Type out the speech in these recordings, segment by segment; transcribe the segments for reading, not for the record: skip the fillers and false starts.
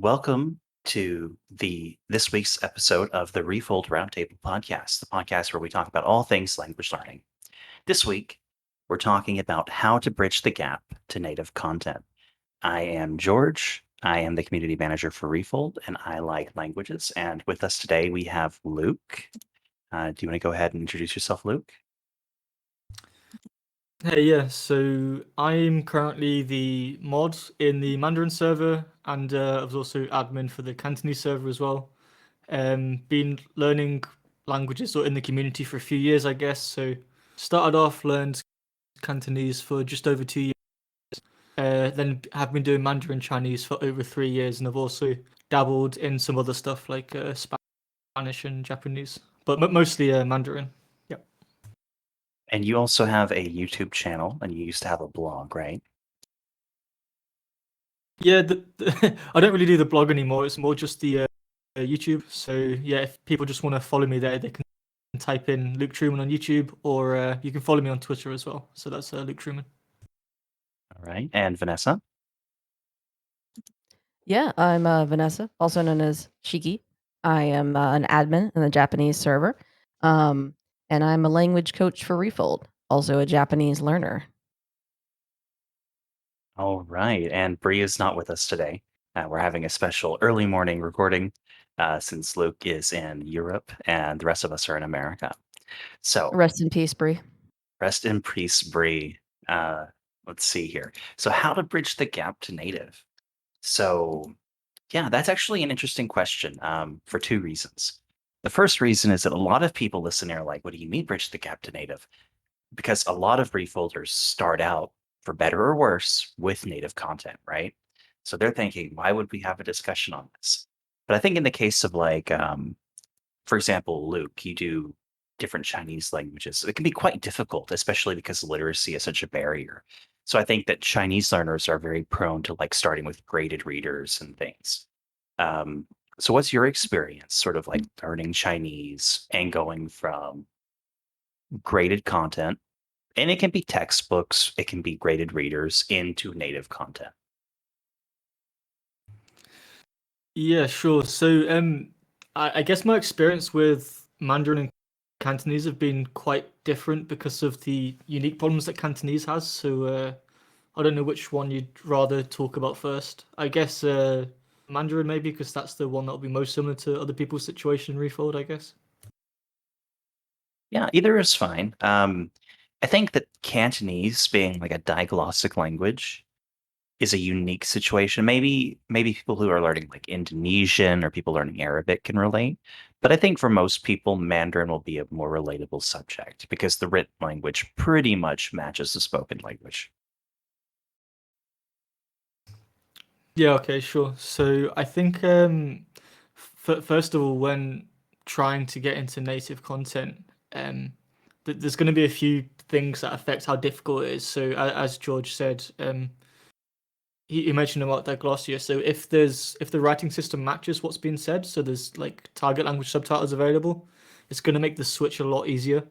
Welcome to this week's episode of the Refold Roundtable Podcast, the podcast where we talk about all things language learning. This week, we're talking about how to bridge the gap to native content. I am George. I am the community manager for Refold, and I like languages. And with us today, we have Luke. Do you want to go ahead and introduce yourself, Luke? Hey, yeah, so I'm currently the mod in the Mandarin server, and I was also admin for the Cantonese server as well. Been learning languages in the community for a few years, I guess. So started off, learned Cantonese for just over 2 years, then have been doing Mandarin Chinese for over 3 years, and I've also dabbled in some other stuff like Spanish and Japanese, but mostly Mandarin. Yeah. And you also have a YouTube channel, and you used to have a blog, right? Yeah, I don't really do the blog anymore. It's more just the YouTube. So yeah, if people just want to follow me there, they can type in Luke Truman on YouTube, or you can follow me on Twitter as well. So that's Luke Truman. All right. And Vanessa? Yeah, I'm Vanessa, also known as Shiki. I am an admin in the Japanese server, and I'm a language coach for Refold, also a Japanese learner. All right. And Bree is not with us today. We're having a special early morning recording since Luke is in Europe and the rest of us are in America. So Rest in peace, Brie. rest in peace, Bree. Let's see here. So, how to bridge the gap to native? So, yeah, that's actually an interesting question for two reasons. The first reason is that a lot of people listening are like, what do you mean bridge the gap to native? Because a lot of refolders start out, for better or worse, with native content, right? So they're thinking, why would we have a discussion on this? But I think in the case of for example, Luke, you do different Chinese languages. It can be quite difficult, especially because literacy is such a barrier. So I think that Chinese learners are very prone to like starting with graded readers and things. Um, so what's your experience sort of like learning Chinese and going from graded content, and it can be textbooks, it can be graded readers, into native content? Yeah, sure. So I guess my experience with Mandarin and Cantonese have been quite different because of the unique problems that Cantonese has. So I don't know which one you'd rather talk about first. I guess Mandarin maybe because that's the one that will be most similar to other people's situation in Refold, I guess. Yeah, either is fine. I think that Cantonese being like a diglossic language is a unique situation. Maybe people who are learning like Indonesian or people learning Arabic can relate. But I think for most people, Mandarin will be a more relatable subject because the written language pretty much matches the spoken language. Yeah, okay, sure. So I think first of all, when trying to get into native content, um, there's going to be a few things that affect how difficult it is. So as George said, he mentioned about that glossary. So if the writing system matches what's being said, so there's like target language subtitles available, it's going to make the switch a lot easier.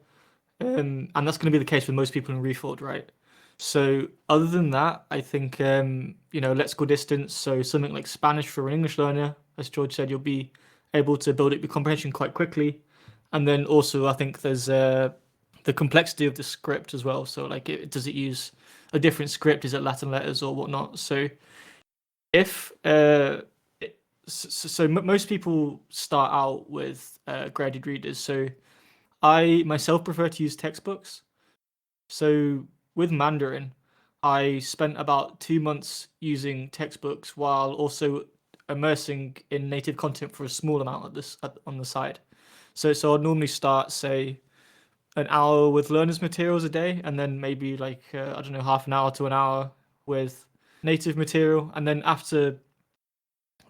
And that's going to be the case with most people in Refold, right? So other than that, I think let's go distance. So something like Spanish for an English learner, as George said, you'll be able to build up your comprehension quite quickly. And then also, I think there's the complexity of the script as well. So like, does it use a different script? Is it Latin letters or whatnot? So if most people start out with graded readers. So I myself prefer to use textbooks. So with Mandarin, I spent about 2 months using textbooks while also immersing in native content for a small amount on the side. So I'd normally start, say, an hour with learners materials a day, and then maybe like I don't know, half an hour to an hour with native material, and then after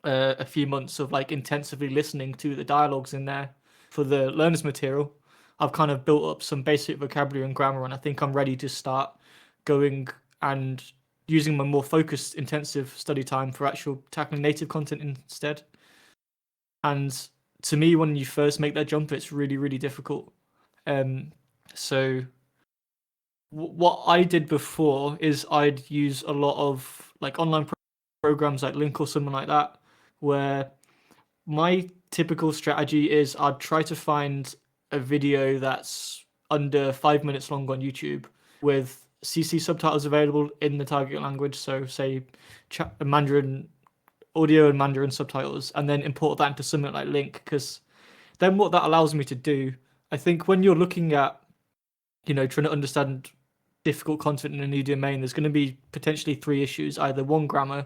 a few months of like intensively listening to the dialogues in there for the learners material, I've kind of built up some basic vocabulary and grammar, and I think I'm ready to start going and using my more focused, intensive study time for actual tackling native content instead. And to me, when you first make that jump, it's really, really difficult. So what I did before is I'd use a lot of like online programs like Link or something like that, where my typical strategy is I'd try to find a video that's under 5 minutes long on YouTube with CC subtitles available in the target language. So, say Mandarin audio and Mandarin subtitles, and then import that into something like Link. Because then what that allows me to do, I think, when you're looking at, trying to understand difficult content in a new domain, there's going to be potentially three issues: either one, grammar;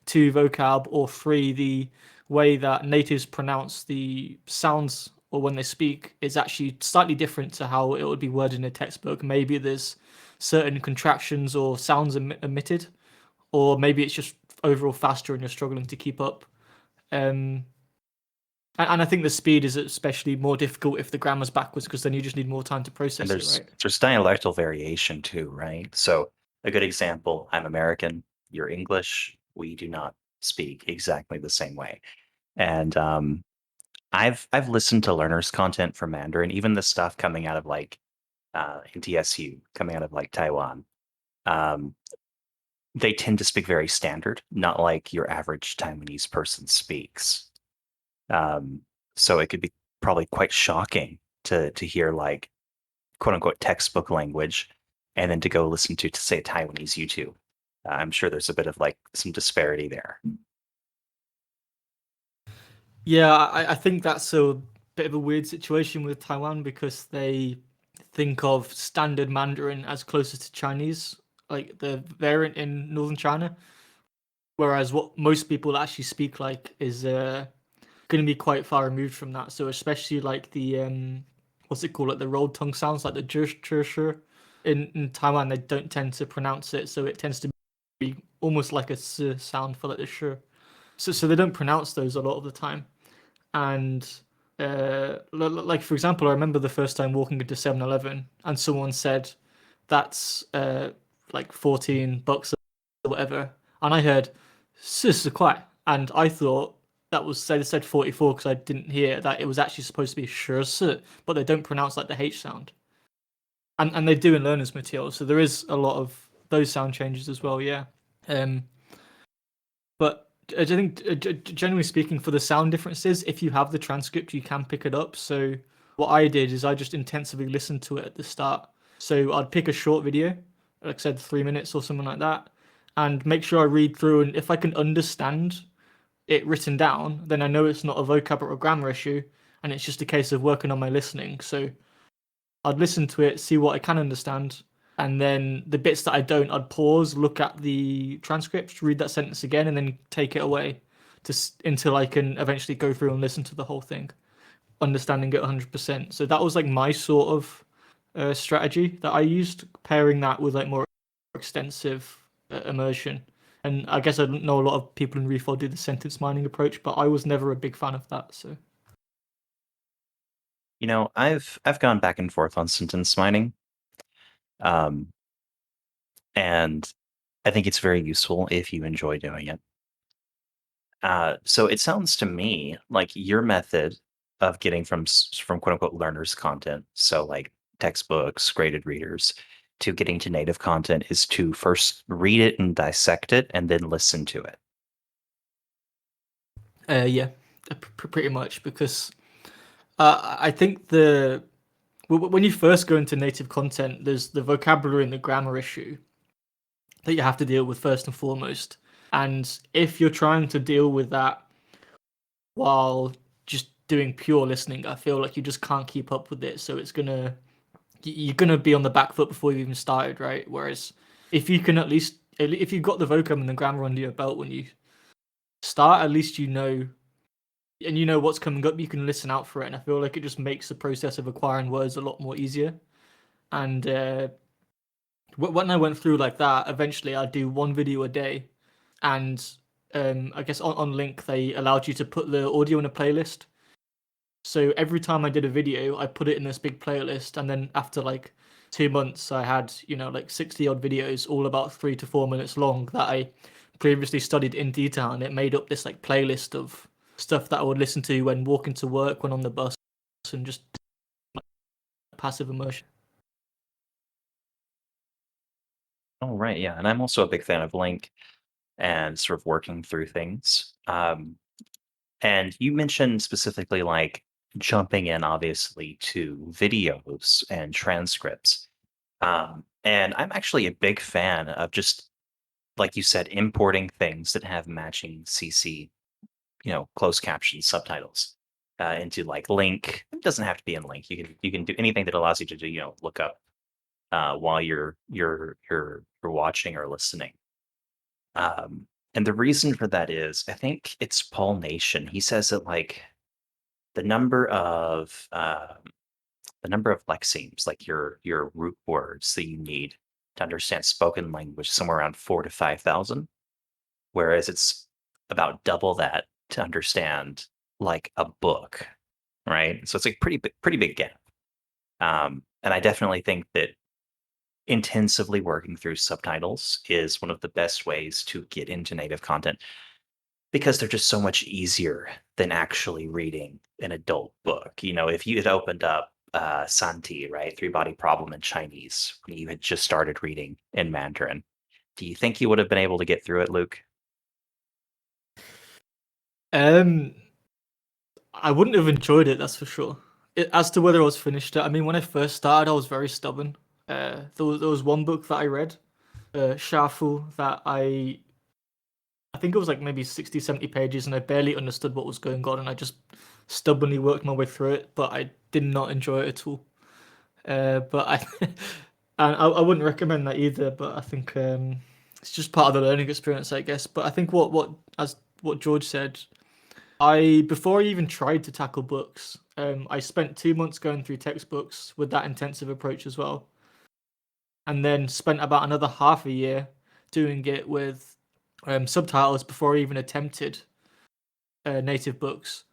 two, vocab; or three, the way that natives pronounce the sounds or when they speak is actually slightly different to how it would be worded in a textbook. Maybe there's certain contractions or sounds omitted, or maybe it's just overall faster and you're struggling to keep up. Um, and I think the speed is especially more difficult if the grammar's backwards, because then you just need more time to And process it, right? there's dialectal variation too, right? So a good example, I'm American, you're English, we do not speak exactly the same way. And I've listened to learners content for Mandarin, even the stuff coming out of like NTSU, coming out of like Taiwan. Um, they tend to speak very standard, not like your average Taiwanese person speaks. Um, so it could be probably quite shocking to hear like quote unquote textbook language, and then to go listen to say Taiwanese YouTube. I'm sure there's a bit of like some disparity there. Yeah, I think that's a bit of a weird situation with Taiwan, because they think of standard Mandarin as closer to Chinese, like the variant in northern China, whereas what most people actually speak like is going to be quite far removed from that. So especially like the what's it called, like the rolled tongue sounds, like the zh, in Taiwan they don't tend to pronounce it, so it tends to be almost like a s sound for like the sh. So they don't pronounce those a lot of the time. And like for example, I remember the first time walking into 7-Eleven and someone said that's like $14 or whatever, and I heard 40块, and I thought that was they said 44 because I didn't hear that it was actually supposed to be 十四, but they don't pronounce like the H sound, and they do in learners material, so there is a lot of those sound changes as well. Yeah. um but I think, generally speaking, for the sound differences, if you have the transcript, you can pick it up. So what I did is I just intensively listened to it at the start. So I'd pick a short video, like I said, 3 minutes or something like that, and make sure I read through. And if I can understand it written down, then I know it's not a vocabulary or grammar issue, and it's just a case of working on my listening. So I'd listen to it, see what I can understand, and then the bits that I don't, I'd pause, look at the transcript, read that sentence again, and then take it away until I can eventually go through and listen to the whole thing, understanding it 100%. So that was like my sort of strategy that I used, pairing that with like more extensive immersion. And I guess I don't know a lot of people in Refold do the sentence mining approach, but I was never a big fan of that. So I've gone back and forth on sentence mining, um, and I think it's very useful if you enjoy doing it. So it sounds to me like your method of getting from quote unquote learners content, so like textbooks, graded readers, to getting to native content is to first read it and dissect it, and then listen to it. yeah, pretty much, because I think when you first go into native content, there's the vocabulary and the grammar issue that you have to deal with first and foremost. And if you're trying to deal with that while just doing pure listening, I feel like you just can't keep up with it. So you're gonna be on the back foot before you even started, right? Whereas if you can if you've got the vocab and the grammar under your belt when you start, at least you know, and you know what's coming up, you can listen out for it. And I feel like it just makes the process of acquiring words a lot more easier. And when I went through like that, eventually I'd do one video a day, and I guess on Link they allowed you to put the audio in a playlist. So every time I did a video, I put it in this big playlist, and then after like 2 months, I had like 60 odd videos, all about 3 to 4 minutes long, that I previously studied in detail, and it made up this like playlist of stuff that I would listen to when walking to work, when on the bus, and just passive immersion. Oh, right, yeah, and I'm also a big fan of Link and sort of working through things. And you mentioned specifically like jumping in, obviously, to videos and transcripts. And I'm actually a big fan of just, like you said, importing things that have matching CC, closed caption subtitles into like link. It doesn't have to be in link. You can do anything that allows you to do, look up while you're watching or listening. And the reason for that is, I think it's Paul Nation. He says that like the number of lexemes, like your root words that you need to understand spoken language, somewhere around 4 to 5,000, whereas it's about double that to understand like a book, right? So it's like pretty big gap. And I definitely think that intensively working through subtitles is one of the best ways to get into native content because they're just so much easier than actually reading an adult book. If you had opened up Santi, right, Three Body Problem in Chinese, when you had just started reading in Mandarin, do you think you would have been able to get through it, Luke? Um, I wouldn't have enjoyed it, that's for sure. As to whether I was finished it, I mean, when I first started, I was very stubborn. There was one book that I read, Shafu, that I think it was like maybe 60, 70 pages, and I barely understood what was going on, and I just stubbornly worked my way through it, but I did not enjoy it at all. But I, and I wouldn't recommend that either. But I think it's just part of the learning experience, I guess. But I think what George said, before I even tried to tackle books, I spent 2 months going through textbooks with that intensive approach as well, and then spent about another half a year doing it with subtitles before I even attempted native books.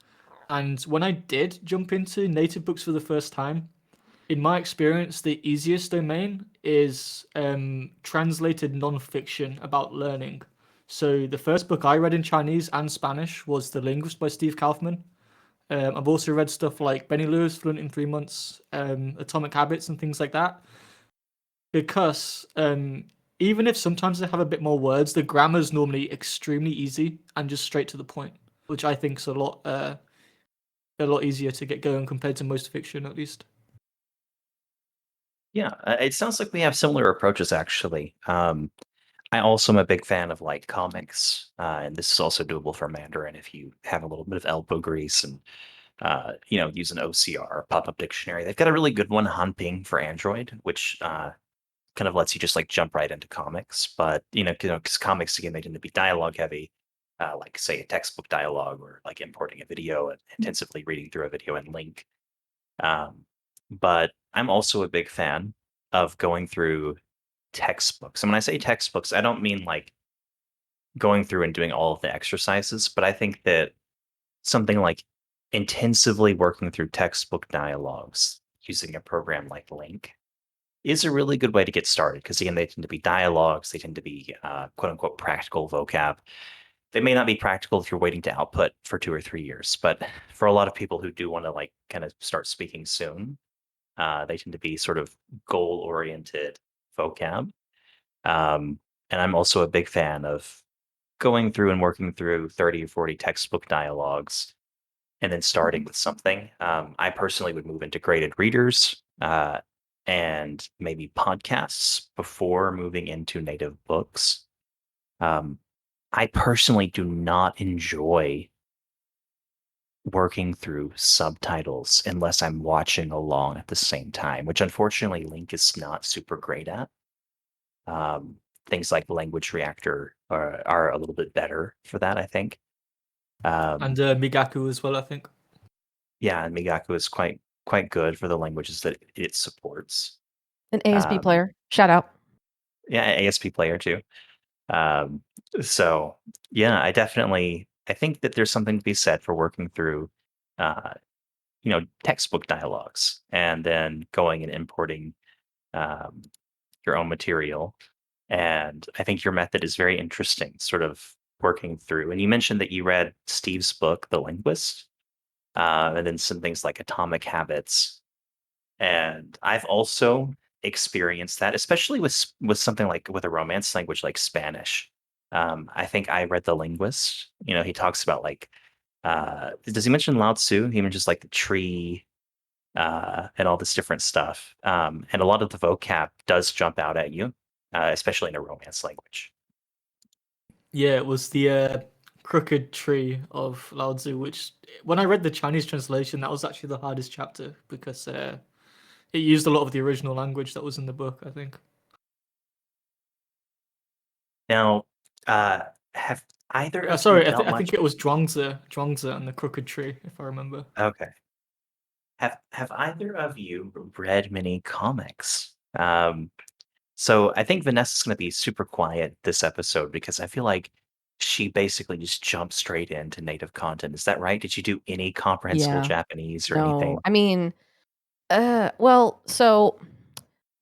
And when I did jump into native books for the first time, in my experience, the easiest domain is translated non-fiction about learning. So the first book I read in Chinese and Spanish was The Linguist by Steve Kaufman. I've also read stuff like Benny Lewis, Fluent in 3 Months, Atomic Habits, and things like that. Because even if sometimes they have a bit more words, the grammar is normally extremely easy and just straight to the point, which I think is a lot easier to get going compared to most fiction, at least. Yeah, it sounds like we have similar approaches, actually. I also am a big fan of like comics, and this is also doable for Mandarin if you have a little bit of elbow grease and use an OCR pop-up dictionary. They've got a really good one, Hanping for Android, which kind of lets you just like jump right into comics. But because comics again they tend to be dialogue heavy, like say a textbook dialogue or like importing a video and intensively reading through a video and link. Um, but I'm also a big fan of going through textbooks. And when I say textbooks, I don't mean like going through and doing all of the exercises, but I think that something like intensively working through textbook dialogues using a program like Link is a really good way to get started because again they tend to be dialogues, they tend to be quote unquote practical vocab. They may not be practical if you're waiting to output for 2 or 3 years, but for a lot of people who do want to like kind of start speaking soon, they tend to be sort of goal oriented vocab. um, and I'm also a big fan of going through and working through 30 or 40 textbook dialogues and then starting with something. I personally would move into graded readers and maybe podcasts before moving into native books. Um, I personally do not enjoy working through subtitles unless I'm watching along at the same time, which unfortunately Link is not super great at. Um, Things like Language Reactor are a little bit better for that, I think. And Um, Migaku as well, I think. yeah, and Migaku is quite good for the languages that it supports. An ASP Um, player. Shout out. yeah, ASP player too. Um, so yeah, I think that there's something to be said for working through, uh, textbook dialogues and then going and importing um, your own material. And I think your method is very interesting, sort of working through. And you mentioned that you read Steve's book, The Linguist, and then some things like Atomic Habits. And I've also experienced that, especially with something like with a romance language like Spanish. I think I read The Linguist. He talks about like Does he mention Lao Tzu? He mentions like the tree and all this different stuff. And a lot of the vocab does jump out at you, especially in a romance language. Yeah, it was the crooked tree of Lao Tzu, which when I read the Chinese translation, that was actually the hardest chapter because it used a lot of the original language that was in the book, I think. Now, have either of you Sorry, dealt I much? think it was Zhuangzi and the crooked tree, if I remember. Okay. Have either of you read many comics? So I think Vanessa's going to be super quiet this episode because I feel like she basically just jumped straight into native content. Is that right? Did you do any comprehensible Yeah. Japanese or No. anything? I mean, well, so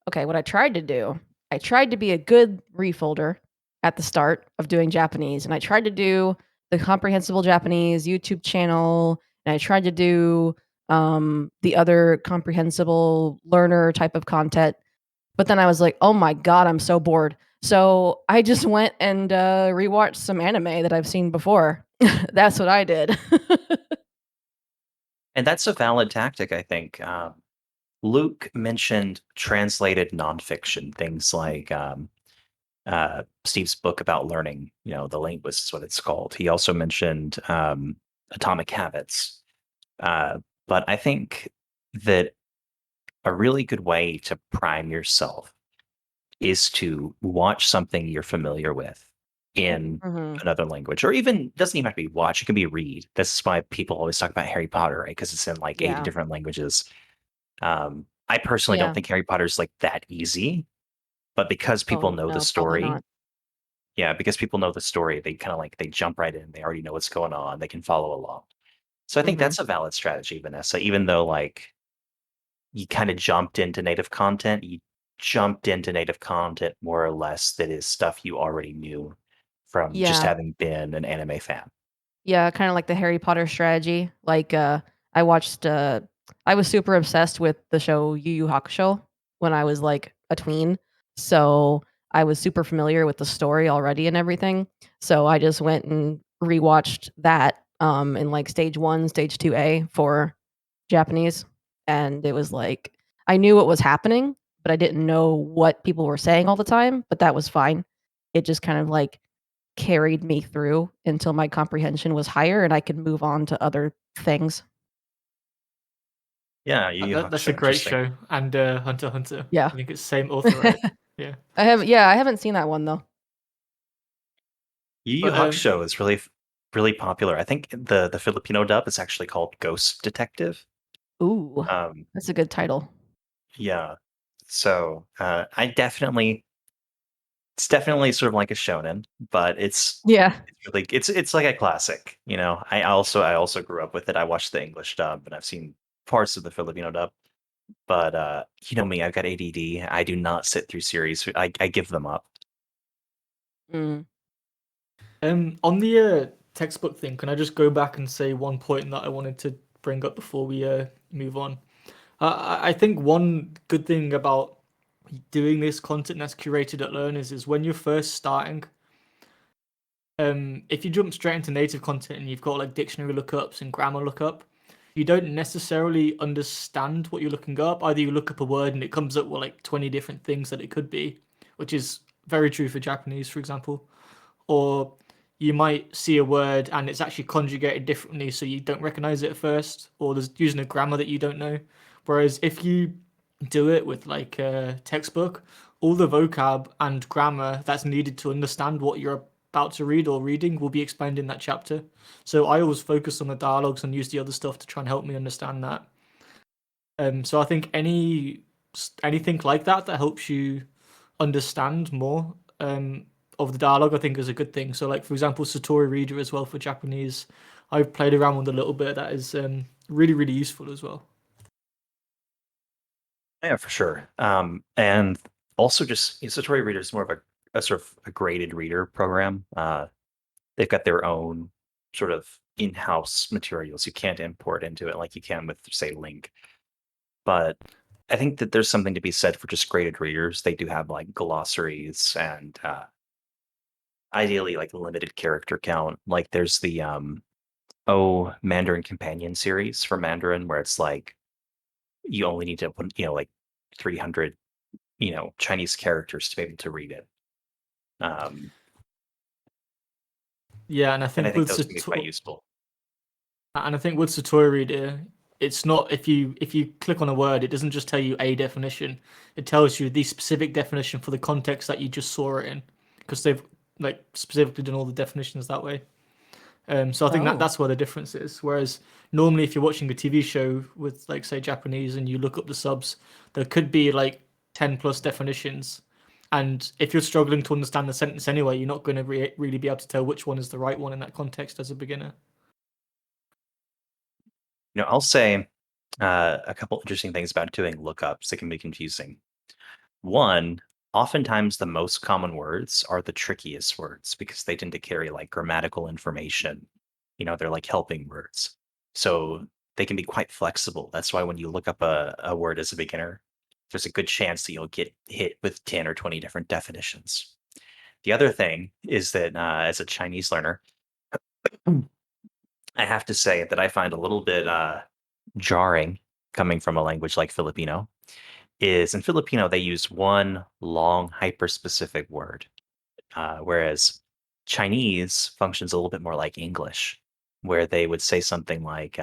okay, what I tried to do, I tried to be a good refolder at the start of doing Japanese, and I tried to do the comprehensible Japanese YouTube channel, and I tried to do the other comprehensible learner type of content. But then I was like, oh my God, I'm so bored. So I just went and rewatched some anime that I've seen before. That's what I did. And that's a valid tactic, I think. Luke mentioned translated nonfiction, things like Steve's book about learning, the linguist is what it's called. He also mentioned Atomic Habits. But I think that a really good way to prime yourself is to watch something you're familiar with in Hmm. another language, or even doesn't even have to be watch. It can be read. This is why people always talk about Harry Potter, right? Because it's in like 80 Yeah. different languages. I personally don't Yeah. think Harry Potter's like that easy, but because people Oh, know the no, probably story, not. yeah, because people know the story, they kind of like they jump right in. They already know what's going on. They can follow along. So I think Hmm. that's a valid strategy, Vanessa. Even though like you kind of jumped into native content, you jumped into native content more or less that is stuff you already knew from just Yeah. having been an anime fan. Yeah, kinda like the Harry Potter strategy. Like, I watched, I was super obsessed with the show Yu Yu Hakusho when I was, like, a tween, so I was super familiar with the story already and everything, so I just went and rewatched that, in, like, stage 1, stage 2A for Japanese, and it was like I knew what was happening, but I didn't know what people were saying all the time, but that was fine. It just kind of, like, carried me through until my comprehension was higher and I could move on to other things. Yeah, Yu Yu That's a Hakusho, great interesting. show. And Hunter x Hunter. Yeah. I think it's same author, right? Yeah. I haven't seen that one though. Yu Yu But Hakusho is really popular. I think the Filipino dub is actually called Ghost Detective. Ooh, Um, that's a good title. yeah. So I definitely it's definitely sort of like a shonen, but Yeah. it's really it's like a classic. I also grew up with it. I watched the English dub, and I've seen parts of the Filipino dub. But you know me, I've got ADD. I do not sit through series. I give them up. Mm. on the textbook thing, can I just go back and say one point that I wanted to bring up before we move on? I think one good thing about doing this content that's curated at Learners is when you're first starting, if you jump straight into native content and you've got like dictionary lookups and grammar lookup, you don't necessarily understand what you're looking up. Either you look up a word and it comes up with like 20 different things that it could be, which is very true for Japanese, for example. Or you might see a word and it's actually conjugated differently, so you don't recognize it at first, or there's using a grammar that you don't know. Whereas if you do it with like a textbook, all the vocab and grammar that's needed to understand what you're about to read or reading will be explained in that chapter. So I always focus on the dialogues and use the other stuff to try and help me understand that. So I think anything like that that helps you understand more of the dialogue, I think is a good thing. So like for example, Satori Reader as well for Japanese, I've played around with a little bit. That is really useful as well. Yeah, for sure. And also just Satori Reader is more of a sort of a graded reader program. They've got their own sort of in-house materials. You can't import into it like you can with, say, Link. But I think that there's something to be said for just graded readers. They do have like glossaries and ideally like limited character count. Like there's the Mandarin Companion series for Mandarin, where it's like you only need to put, like 300, Chinese characters to be able to read it. Yeah, and And I think those can be quite useful. Satori Reader, it's not if you click on a word, it doesn't just tell you a definition. It tells you the specific definition for the context that you just saw it in, because they've like specifically done all the definitions that way. So I think Oh. that's where the difference is. Whereas normally, if you're watching a TV show with like say Japanese and you look up the subs, there could be like 10 plus definitions, and if you're struggling to understand the sentence anyway, you're not going to really be able to tell which one is the right one in that context as a beginner. I'll say a couple interesting things about doing lookups that can be confusing. One, oftentimes the most common words are the trickiest words because they tend to carry like grammatical information. They're like helping words. So they can be quite flexible. That's why when you look up a word as a beginner, there's a good chance that you'll get hit with 10 or 20 different definitions. The other thing is that as a Chinese learner, I have to say that I find a little bit jarring coming from a language like Filipino is in Filipino, they use one long hyper-specific word, whereas Chinese functions a little bit more like English, where they would say something like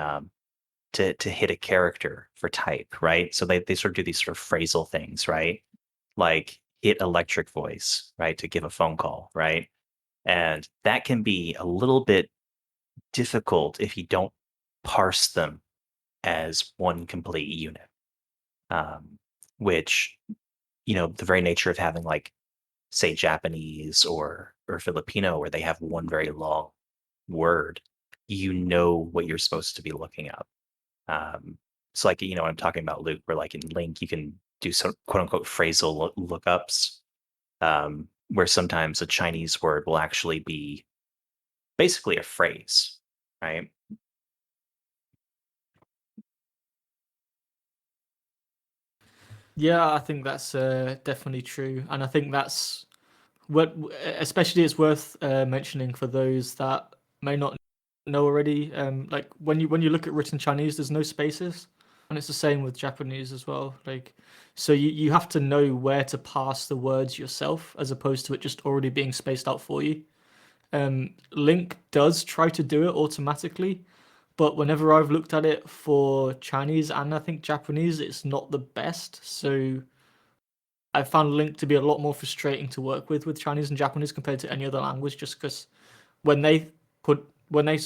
to hit a character for type, right? So they sort of do these sort of phrasal things, right? Like hit electric voice, right? To give a phone call, right? And that can be a little bit difficult if you don't parse them as one complete unit. Which, the very nature of having like, say, Japanese or Filipino, where they have one very long word, what you're supposed to be looking up. So like, I'm talking about Luke, where like in Link, you can do some quote unquote phrasal lookups, where sometimes a Chinese word will actually be basically a phrase, right? Yeah, I think that's definitely true, and I think that's what, especially it's worth mentioning for those that may not know already. Like when you look at written Chinese, there's no spaces, and it's the same with Japanese as well. Like, so you have to know where to pass the words yourself, as opposed to it just already being spaced out for you. Link does try to do it automatically, but whenever I've looked at it for Chinese and I think Japanese, it's not the best. So I found Link to be a lot more frustrating to work with Chinese and Japanese compared to any other language, just because when they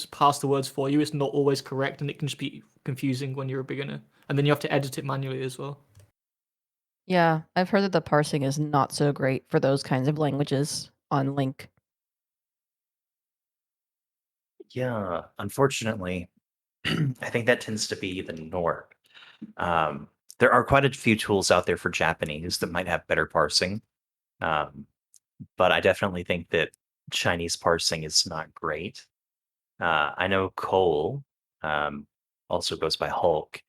pass the words for you, it's not always correct, and it can just be confusing when you're a beginner, and then you have to edit it manually as well. Yeah, I've heard that the parsing is not so great for those kinds of languages on Link. Yeah, unfortunately, I think that tends to be the norm. There are quite a few tools out there for Japanese that might have better parsing, um, but I definitely think that Chinese parsing is not great. I know Cole, um, also goes by Hulk.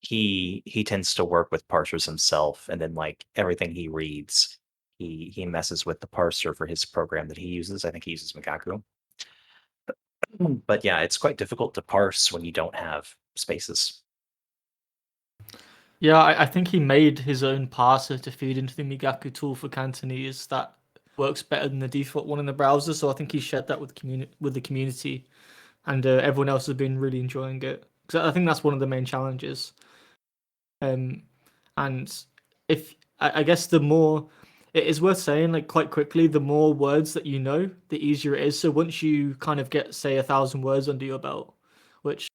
He tends to work with parsers himself, and then like everything he reads, he messes with the parser for his program that he uses. I think he uses Magaku. But yeah, it's quite difficult to parse when you don't have spaces. Yeah, I think he made his own parser to feed into the Migaku tool for Cantonese that works better than the default one in the browser. So I think he shared that with the community, and everyone else has been really enjoying it. Because I think that's one of the main challenges. Um, and if I guess the more it is worth saying, like quite quickly, the more words that you know, the easier it is. So once you kind of get, say, 1,000 words under your belt, which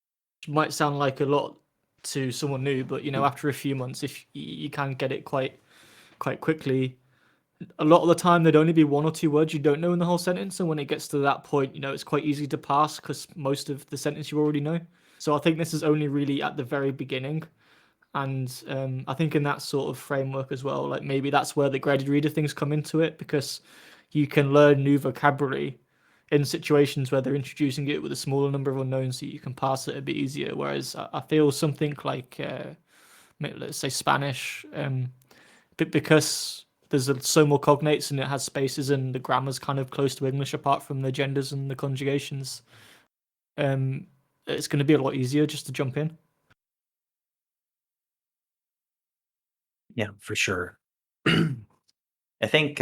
might sound like a lot to someone new, but after a few months, if you can get it quite quickly, a lot of the time there'd only be one or two words you don't know in the whole sentence, and when it gets to that point, it's quite easy to pass because most of the sentence you already know. So I think this is only really at the very beginning, and I think in that sort of framework as well, like maybe that's where the graded reader things come into it, because you can learn new vocabulary in situations where they're introducing it with a smaller number of unknowns, so you can pass it a bit easier. Whereas I feel something like, let's say Spanish, because there's so more cognates and it has spaces and the grammar's kind of close to English apart from the genders and the conjugations. Um, it's going to be a lot easier just to jump in. Yeah, for sure. I think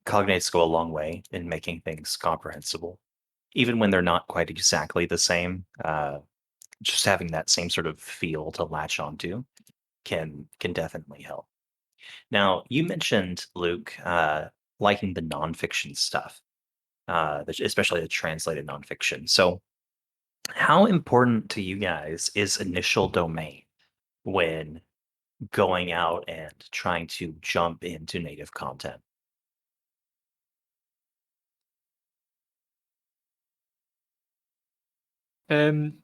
cognates go a long way in making things comprehensible, even when they're not quite exactly the same. Just having that same sort of feel to latch onto can definitely help. Now, you mentioned Luke liking the nonfiction stuff, especially the translated nonfiction. So, how important to you guys is initial domain when going out and trying to jump into native content?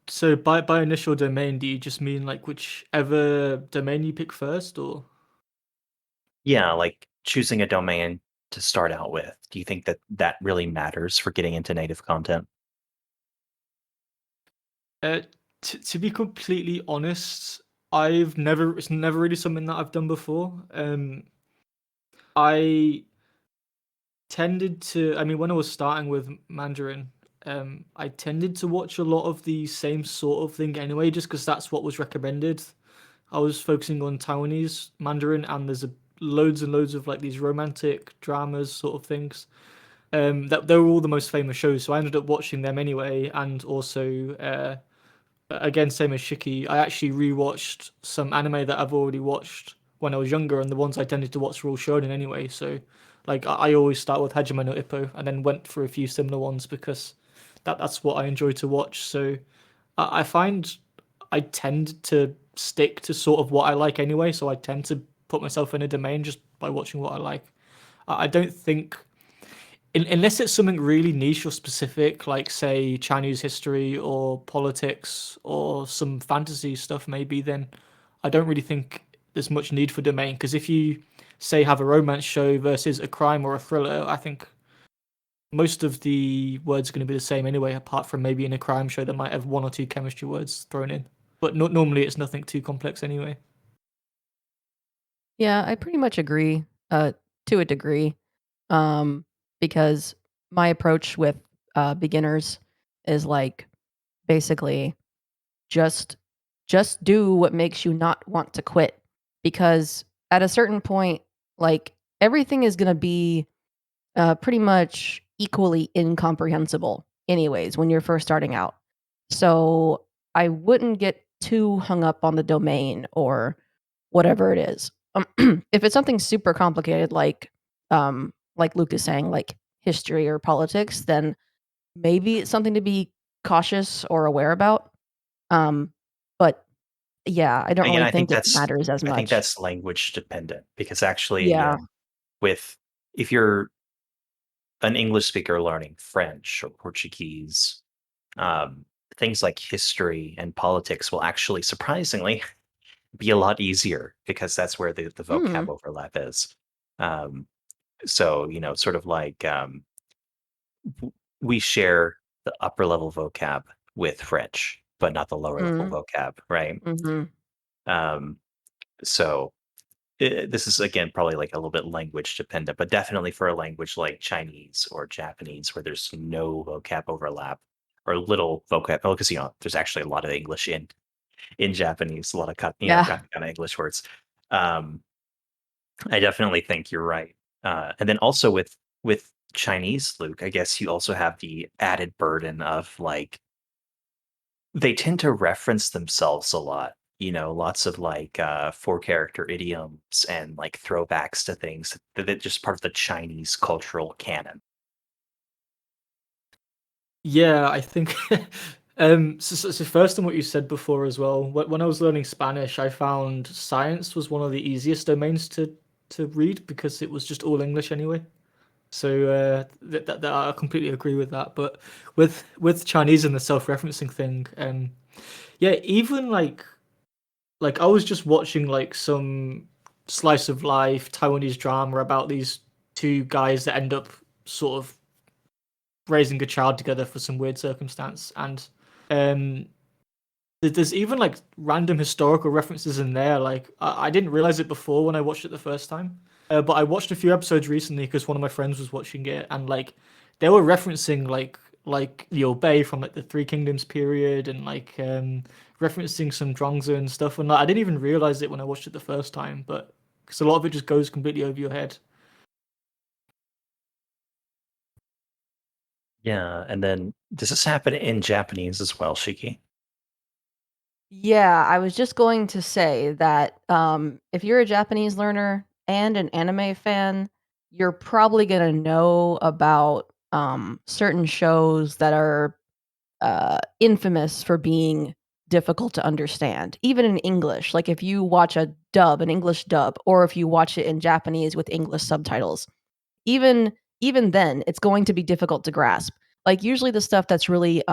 So by initial domain, do you just mean like whichever domain you pick first, or? Yeah, like choosing a domain to start out with. Do you think that that really matters for getting into native content? Uh, to be completely honest, it's never really something that I've done before. I tended to, I mean, when I was starting with Mandarin, I tended to watch a lot of the same sort of thing anyway, just because that's what was recommended. I was focusing on Taiwanese Mandarin, and there's loads and loads of like these romantic dramas sort of things. That they were all the most famous shows, so I ended up watching them anyway, and also again, same as Shiki, I actually rewatched some anime that I've already watched when I was younger, and the ones I tended to watch were all shonen anyway. So, like, I always start with Hajime no Ippo, and then went for a few similar ones because that's what I enjoy to watch. So, I find I tend to stick to sort of what I like anyway. So I tend to put myself in a domain just by watching what I like. I don't think unless it's something really niche or specific, like say Chinese history or politics or some fantasy stuff, maybe, then I don't really think there's much need for domain. Because if you say have a romance show versus a crime or a thriller, I think most of the words are going to be the same anyway, apart from maybe in a crime show that might have one or two chemistry words thrown in. But normally it's nothing too complex anyway. Yeah, I pretty much agree, to a degree, um, because my approach with beginners is like basically just just do what makes you not want to quit, because at a certain point, like everything is gonna be pretty much equally incomprehensible, anyways, when you're first starting out. So I wouldn't get too hung up on the domain or whatever it is. If it's something super complicated, like Luke is saying, like history or politics, then maybe it's something to be cautious or aware about. But yeah, I don't Again, really think it matters as I think much. that's language dependent because actually, Yeah. with if you're an English speaker learning French or Portuguese, um, things like history and politics will actually surprisingly be a lot easier because that's where the vocab Mm, overlap is. Um, so, sort of like we share the upper level vocab with French, but not the lower level mm, vocab, right? mhm. Um, so this is again probably like a little bit language dependent, but definitely for a language like Chinese or Japanese where there's no vocab overlap or little vocab, because there's actually a lot of English in Japanese, a lot of Yeah. katakana English words. Um, I definitely think you're right. And then also with Chinese, Luke, I guess you also have the added burden of like they tend to reference themselves a lot. Lots of like four character idioms and like throwbacks to things that just part of the Chinese cultural canon. Yeah, I think so first on what you said before as well, when I was learning Spanish, I found science was one of the easiest domains to read because it was just all English anyway. So that I completely agree with that. But with Chinese and the self-referencing thing, yeah, even like I was just watching like some slice of life Taiwanese drama about these two guys that end up sort of raising a child together for some weird circumstance, and um there's even like random historical references in there. Like I didn't realize it before when I watched it the first time, but I watched a few episodes recently because one of my friends was watching it, and like they were referencing like the Obey from like the Three Kingdoms period, and like referencing some Zhuangzi and stuff. And like, I didn't even realize it when I watched it the first time, but because a lot of it just goes completely over your head. Yeah, and then does this happen in Japanese as well, Shiki? Yeah, I was just going to say that if you're a Japanese learner and an anime fan, you're probably gonna know about certain shows that are infamous for being difficult to understand, even in English. Like if you watch a dub, an English dub, or if you watch it in Japanese with English subtitles, even even then, it's going to be difficult to grasp. Like usually the stuff that's really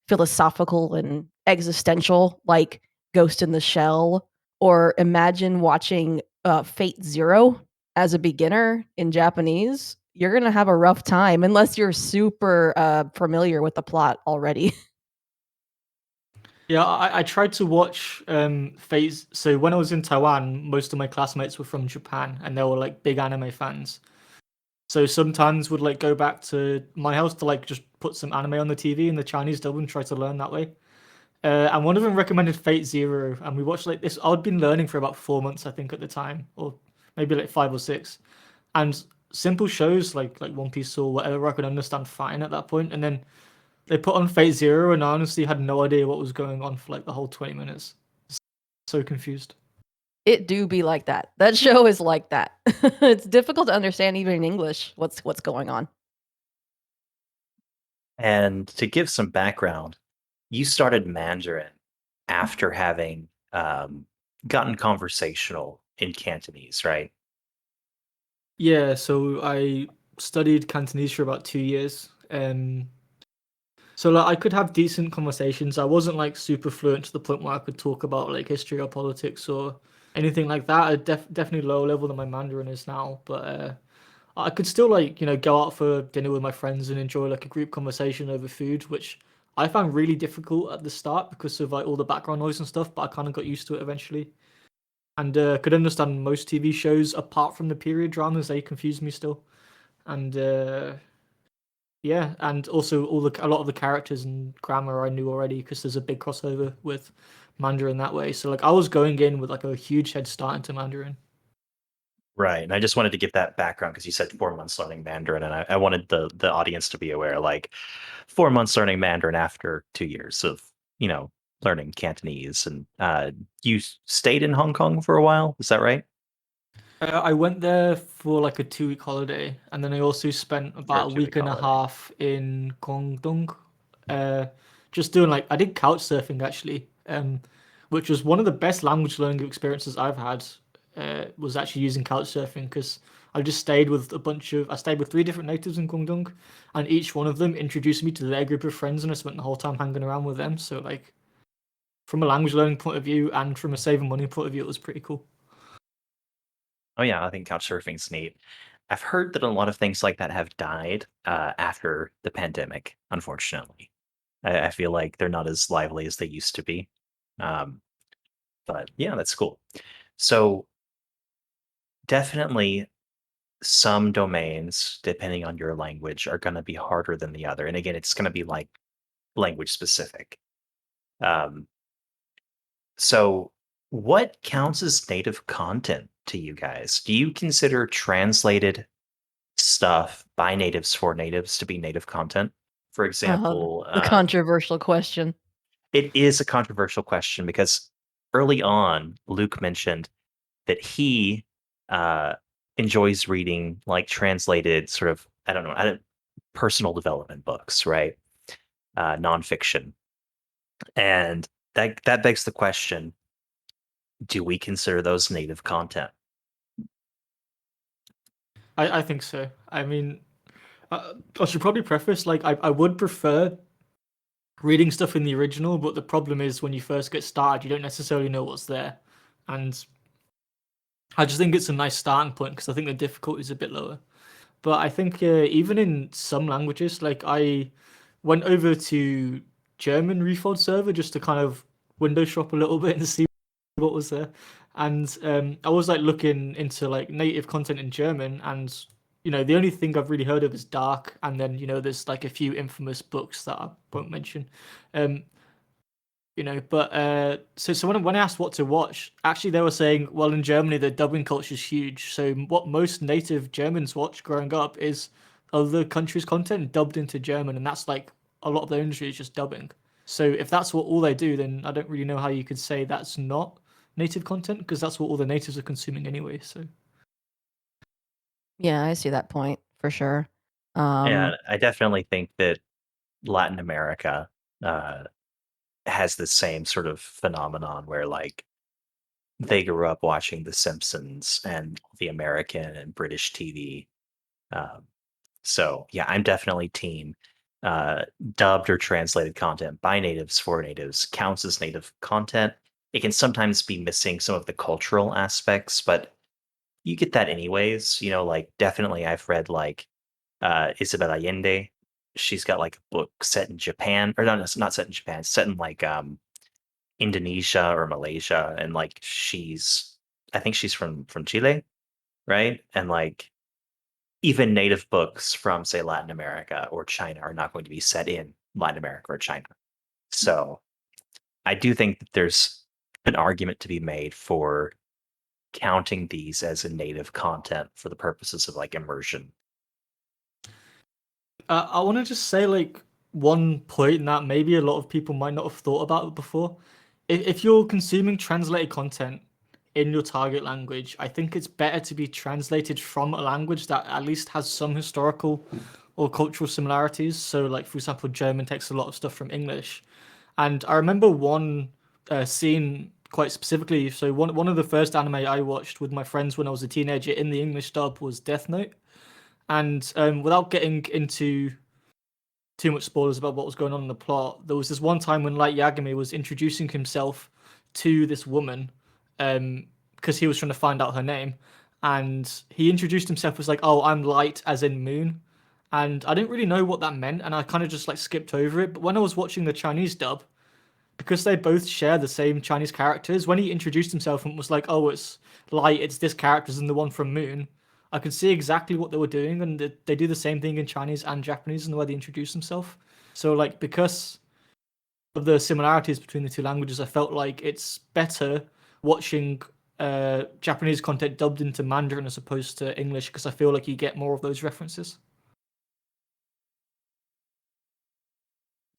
philosophical and existential, like Ghost in the Shell, or imagine watching Fate Zero as a beginner in Japanese. You're gonna have a rough time unless you're super familiar with the plot already. Yeah, I tried to watch Phase. So when I was in Taiwan, most of my classmates were from Japan, and they were like big anime fans. So sometimes would like go back to my house to like just put some anime on the TV in the Chinese dub and try to learn that way. And one of them recommended Fate Zero, and we watched like this. I'd been learning for about 4 months, I think, at the time, or maybe like 5 or 6. And simple shows like One Piece or whatever I could understand fine at that point, and then they put on Fate Zero, and I honestly had no idea what was going on for like the whole 20 minutes. So confused. It do be like that. That show is like that. It's difficult to understand even in English what's going on. And to give some background, you started Mandarin after having gotten conversational in Cantonese, right? Yeah, so I studied Cantonese for about 2 years. So like I could have decent conversations. I wasn't like super fluent to the point where I could talk about like history or politics or anything like that. Definitely lower level than my Mandarin is now, but I could still like go out for dinner with my friends and enjoy like a group conversation over food, which I found really difficult at the start because of like all the background noise and stuff. But I kind of got used to it eventually, and could understand most TV shows apart from the period dramas. They confused me still, and yeah, and also a lot of the characters and grammar I knew already because there's a big crossover with Mandarin that way. So like I was going in with like a huge head start into Mandarin. Right. And I just wanted to give that background because you said 4 months learning Mandarin, and I wanted the audience to be aware, like 4 months learning Mandarin after 2 years of, you know, learning Cantonese. And you stayed in Hong Kong for a while, is that right? I went there for like a 2 week holiday, and then I also spent For a about a 2 week week and a holiday. half in Guangdong, uh, just doing like I did couch surfing actually, which was one of the best language learning experiences I've had. Was actually using couch surfing because I just stayed with I stayed with 3 different natives in Guangdong, and each one of them introduced me to their group of friends, and I spent the whole time hanging around with them. So like from a language learning point of view and from a saving money point of view, it was pretty cool. Oh yeah, I think couch surfing's neat. I've heard that a lot of things like that have died after the pandemic, unfortunately. I feel like they're not as lively as they used to be. Um, but yeah, that's cool. So definitely some domains, depending on your language, are going to be harder than the other. And again, it's going to be like language specific. Um, so, what counts as native content to you guys? Do you consider translated stuff by natives for natives to be native content? For example, The controversial question. it is a controversial question because early on, Luke mentioned that he uh, enjoys reading like translated sort of, I don't personal development books, right? Nonfiction. And that begs the question, do we consider those native content? I think so. I mean, I should probably preface like I would prefer reading stuff in the original, but the problem is when you first get started, you don't necessarily know what's there, and I just think it's a nice starting point because I think the difficulty is a bit lower. But I think even in some languages, like I went over to German Refold server just to kind of window shop a little bit and see what was there. And I was like looking into like native content in German, and the only thing I've really heard of is Dark, and then there's like a few infamous books that I won't mention. Um, but so when I asked what to watch, actually they were saying, well, in Germany the dubbing culture is huge. So what most native Germans watch growing up is other countries' content dubbed into German, and that's like a lot of the industry is just dubbing. So if that's what all they do, then I don't really know how you could say that's not native content, because that's what all the natives are consuming anyway. So Yeah, I see that point for sure. Yeah, Um, I definitely think that Latin America uh, has the same sort of phenomenon where like they grew up watching The Simpsons and the American and British TV. Um, so yeah, I'm definitely team uh, dubbed or translated content by natives for natives counts as native content. It can sometimes be missing some of the cultural aspects, but you get that anyways. Like definitely I've read like Isabel Allende. She's got like a book set in Japan, or no, it's not set in Japan, it's set in like Indonesia or Malaysia, and like I think she's from Chile, right? And like even native books from say Latin America or China are not going to be set in Latin America or China. So I do think that there's an argument to be made for counting these as a native content for the purposes of like immersion. I want to just say like one point that maybe a lot of people might not have thought about before. If you're consuming translated content in your target language, I think it's better to be translated from a language that at least has some historical or cultural similarities. So, like for example, German takes a lot of stuff from English, and I remember one scene quite specifically. So one of the first anime I watched with my friends when I was a teenager in the English dub was Death Note. And without getting into too much spoilers about what was going on in the plot, there was this one time when Light Yagami was introducing himself to this woman, because he was trying to find out her name, and he introduced himself as like, "Oh, I'm Light, as in moon," and I didn't really know what that meant, and I kind of just like skipped over it. But when I was watching the Chinese dub, because they both share the same Chinese characters, when he introduced himself and was like, "Oh, it's Light, it's this character's and the one from Moon," I could see exactly what they were doing, and they do the same thing in Chinese and Japanese in the way they introduce themselves. So, like, because of the similarities between the two languages, I felt like it's better watching Japanese content dubbed into Mandarin as opposed to English, because I feel like you get more of those references.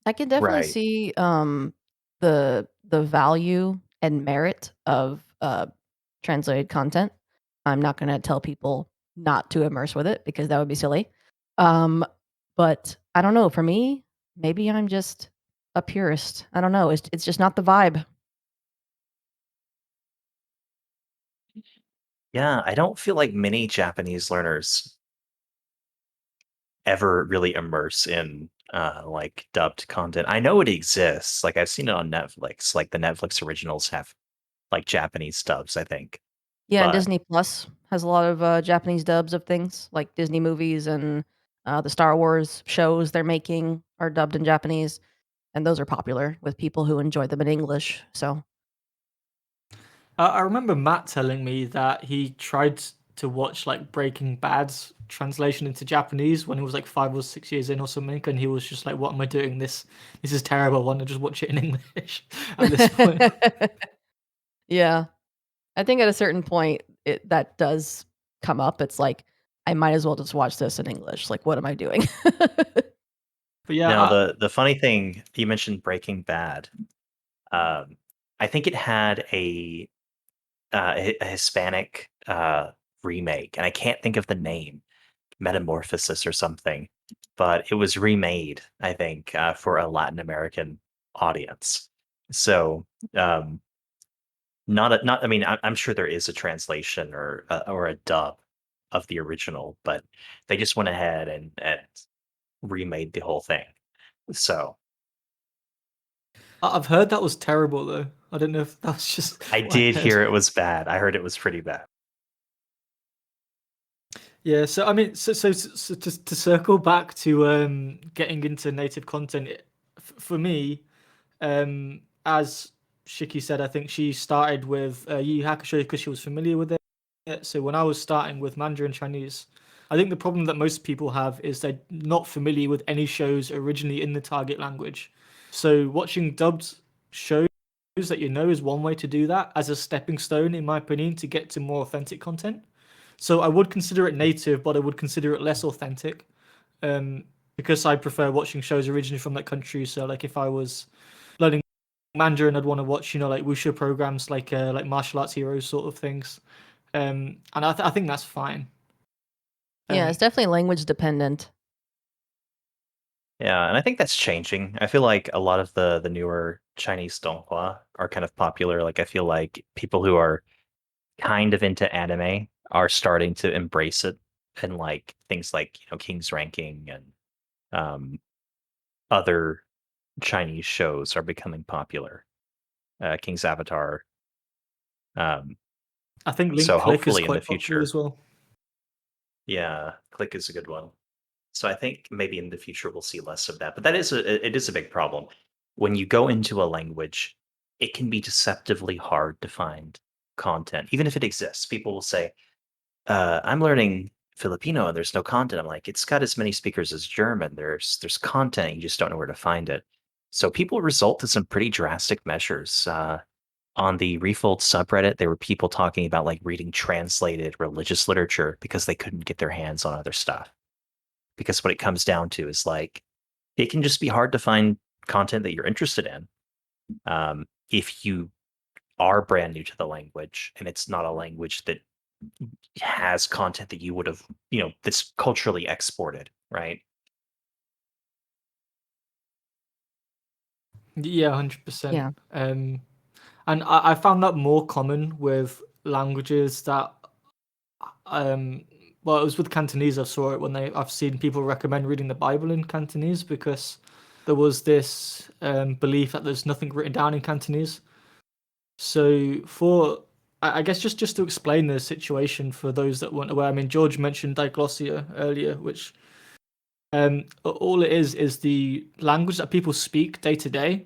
I can definitely Right. see the value and merit of translated content. I'm not going to tell people not to immerse with it because that would be silly. Um, but I don't know. For me, maybe I'm just a purist. I don't know. It's just not the vibe. Yeah, I don't feel like many Japanese learners ever really immerse in like dubbed content. I know it exists. Like I've seen it on Netflix. Like the Netflix originals have like Japanese dubs, I think. Yeah, and But Disney Plus has a lot of Japanese dubs of things like Disney movies and the Star Wars shows they're making are dubbed in Japanese, and those are popular with people who enjoy them in English. So I remember Matt telling me that he tried to watch like Breaking Bad's translation into Japanese when he was like 5 or 6 years in or something, and he was just like, "What am I doing? This is terrible. I want to just watch it in English." At this point, yeah, I think at a certain point that does come up. It's like I might as well just watch this in English. Like, what am I doing? but yeah, now the funny thing you mentioned Breaking Bad. Um, I think it had a Hispanic remake, and I can't think of the name, Metamorphosis or something, but it was remade, I think, for a Latin American audience. So, um, not. I mean, I'm sure there is a translation or a dub of the original, but they just went ahead and remade the whole thing. So I've heard that was terrible though. I don't know if that's just I what did I heard. hear it was bad. I heard it was pretty bad. Yeah, so I mean, so to circle back to getting into native content, for me, as Shiki said, I think she started with Yu Yu Hakusho because she was familiar with it. So when I was starting with Mandarin Chinese, I think the problem that most people have is they're not familiar with any shows originally in the target language. So watching dubbed shows that you know is one way to do that as a stepping stone, in my opinion, to get to more authentic content. So I would consider it native, but I would consider it less authentic, because I prefer watching shows originally from that country. So like if I was learning Mandarin, I'd want to watch like wuxia programs, like martial arts heroes sort of things, and I think that's fine. Yeah, it's definitely language dependent. Yeah, and I think that's changing. I feel like a lot of the newer Chinese donghua are kind of popular. Like I feel like people who are kind of into anime are starting to embrace it, and like things like, King's Ranking and um other Chinese shows are becoming popular. King's Avatar. Um I think Link so Click is hopefully in the quite popular future, as well. yeah, Click is a good one. So I think maybe in the future we'll see less of that. But it is a big problem. When you go into a language, it can be deceptively hard to find content, even if it exists. People will say, I'm learning Filipino and there's no content. I'm like, it's got as many speakers as German. There's content, you just don't know where to find it. So people resort to some pretty drastic measures. On the Refold subreddit, there were people talking about like reading translated religious literature because they couldn't get their hands on other stuff. Because what it comes down to is like it can just be hard to find content that you're interested in. If you are brand new to the language and it's not a language that has content that you would have, that's culturally exported, right? Yeah, 100%. Yeah. And I found that more common with languages that, um, well, it was with Cantonese. I saw it when I've seen people recommend reading the Bible in Cantonese because there was this belief that there's nothing written down in Cantonese. So I guess just to explain the situation for those that weren't aware, I mean, George mentioned diglossia earlier, which all it is the language that people speak day to day,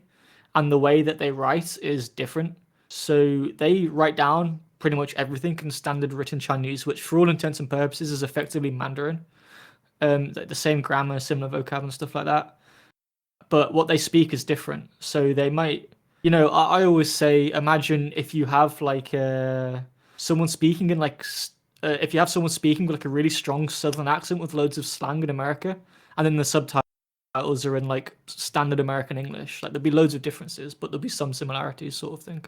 and the way that they write is different. So they write down pretty much everything in standard written Chinese, which for all intents and purposes is effectively Mandarin. The same grammar, similar vocab and stuff like that. But what they speak is different. So they might, I always say, imagine if you have like someone speaking in if you have someone speaking with like a really strong Southern accent with loads of slang in America, and then the subtitles are in like standard American English. Like there'll be loads of differences, but there'll be some similarities, sort of thing.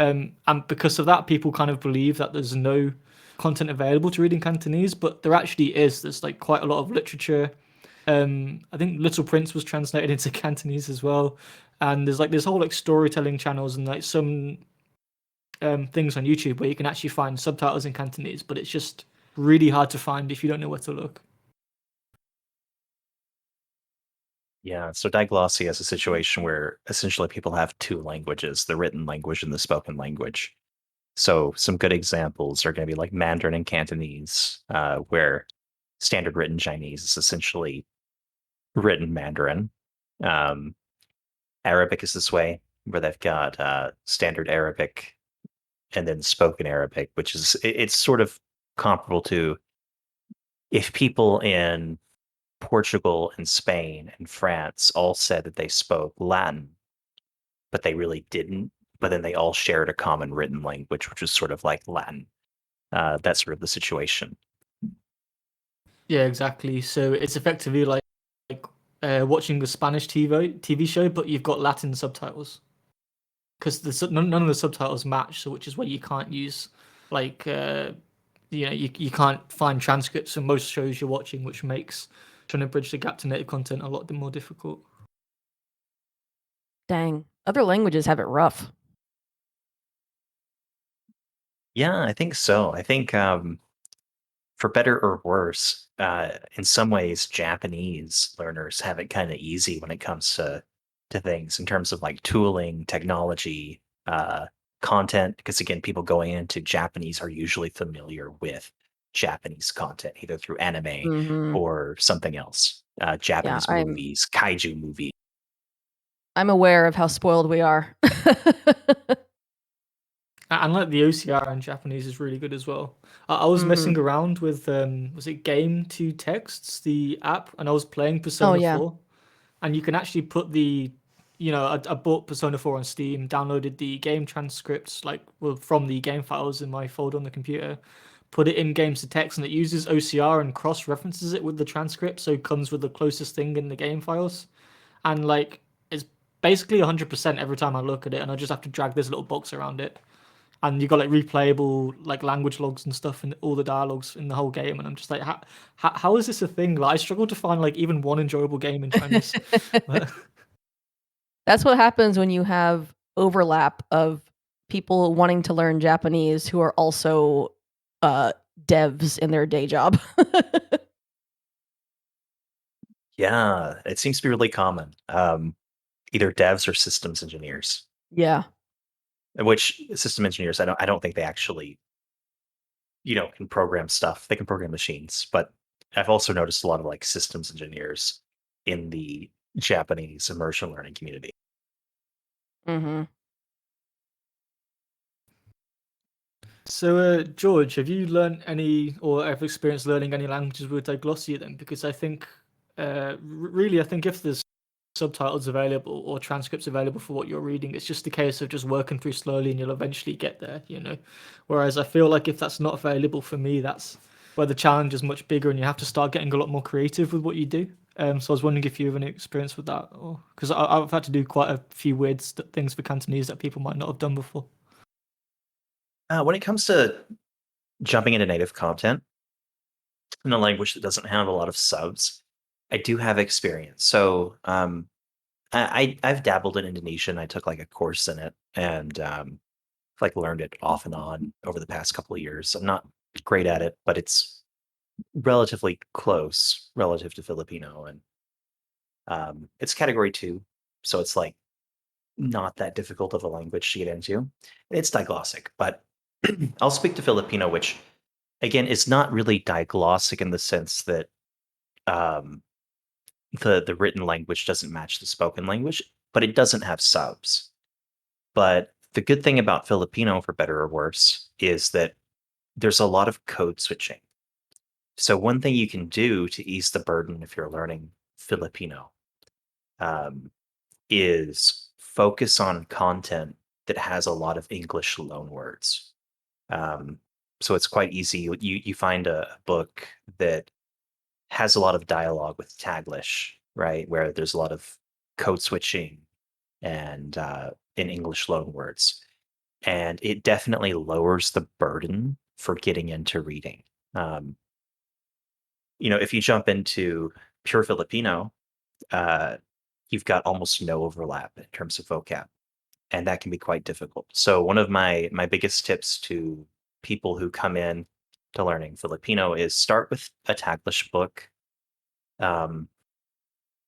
And because of that, people kind of believe that there's no content available to read in Cantonese, but there actually is. There's like quite a lot of literature. I think Little Prince was translated into Cantonese as well, and there's like this whole like storytelling channels and like some things on YouTube where you can actually find subtitles in Cantonese, but it's just really hard to find if you don't know where to look. Yeah. So diglossia is a situation where essentially people have two languages, the written language and the spoken language. So some good examples are going to be like Mandarin and Cantonese, where standard written Chinese is essentially written Mandarin. Um, Arabic is this way, where they've got standard Arabic and then spoken Arabic, which is it's sort of comparable to if people in Portugal and Spain and France all said that they spoke Latin, but they really didn't. But then they all shared a common written language, which was sort of like Latin. That's sort of the situation. Yeah, exactly. So it's effectively like watching the Spanish TV show, but you've got Latin subtitles because none of the subtitles match. So which is why you can't use like you can't find transcripts for most shows you're watching, which makes trying to bridge the gap to native content a lot more difficult. Dang. Other languages have it rough. Yeah, I think so. I think for better or worse, in some ways, Japanese learners have it kind of easy when it comes to things in terms of like tooling, technology, content. Because again, people going into Japanese are usually familiar with Japanese content, either through anime Hmm. or something else. Yeah, Japanese movies, kaiju movies. I'm aware of how spoiled we are. And like the OCR in Japanese is really good as well. I was Hmm. messing around with was it Game to Texts, the app, and I was playing Oh Persona yeah. 4, and you can actually put the I bought Persona 4 on Steam, downloaded the game transcripts like well from the game files in my folder on the computer, put it in games to text, and it uses OCR and cross references it with the transcript, so it comes with the closest thing in the game files, and like it's basically 100% every time I look at it, and I just have to drag this little box around it, and you got like replayable like language logs and stuff and all the dialogues in the whole game, and I'm just like how is this a thing? Like I struggle to find like even one enjoyable game in Chinese. But That's what happens when you have overlap of people wanting to learn Japanese who are also uh, devs in their day job. Yeah, it seems to be really common. Either devs or systems engineers. Yeah. Which system engineers, I don't think they actually, can program stuff. They can program machines, but I've also noticed a lot of like systems engineers in the Japanese immersion learning community. Hmm. so, George, have you learned any or have experienced learning any languages with diglossia then? Because I think, really, I think if there's subtitles available or transcripts available for what you're reading, it's just a case of just working through slowly and you'll eventually get there, you know? Whereas I feel like if that's not available for me, that's where the challenge is much bigger and you have to start getting a lot more creative with what you do. So I was wondering if you have any experience with that, or because I've had to do quite a few weird things for Cantonese that people might not have done before. When it comes to jumping into native content in a language that doesn't have a lot of subs, I do have experience. So I've dabbled in Indonesian. I took like a course in it and like learned it off and on over the past couple of years. I'm not great at it, but it's relatively close relative to Filipino, and it's category 2, so it's like not that difficult of a language to get into. It's diglossic, but I'll speak to Filipino, which again is not really diglossic in the sense that um, the written language doesn't match the spoken language, but it doesn't have subs. But the good thing about Filipino, for better or worse, is that there's a lot of code switching. So one thing you can do to ease the burden if you're learning Filipino um, is focus on content that has a lot of English loanwords. Um, so it's quite easy. You find a book that has a lot of dialogue with Taglish, right, where there's a lot of code switching and in English loanwords, and it definitely lowers the burden for getting into reading. Um, if you jump into pure Filipino, uh, you've got almost no overlap in terms of vocab, and that can be quite difficult. So one of my biggest tips to people who come in to learning Filipino is start with a Taglish book, um,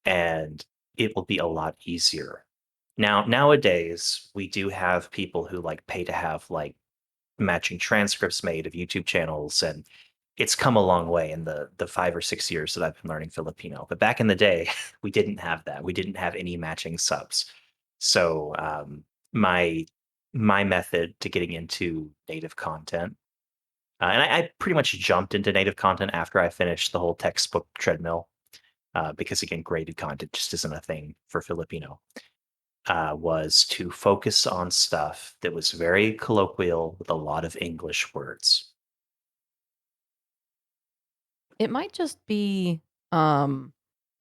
and it will be a lot easier. Now, nowadays, we do have people who like pay to have like matching transcripts made of YouTube channels, and it's come a long way in the 5 or 6 years that I've been learning Filipino. But back in the day, we didn't have that. We didn't have any matching subs. So my my method to getting into native content, and I pretty much jumped into native content after I finished the whole textbook treadmill, because again, graded content just isn't a thing for Filipino. Was to focus on stuff that was very colloquial with a lot of English words. It might just be um,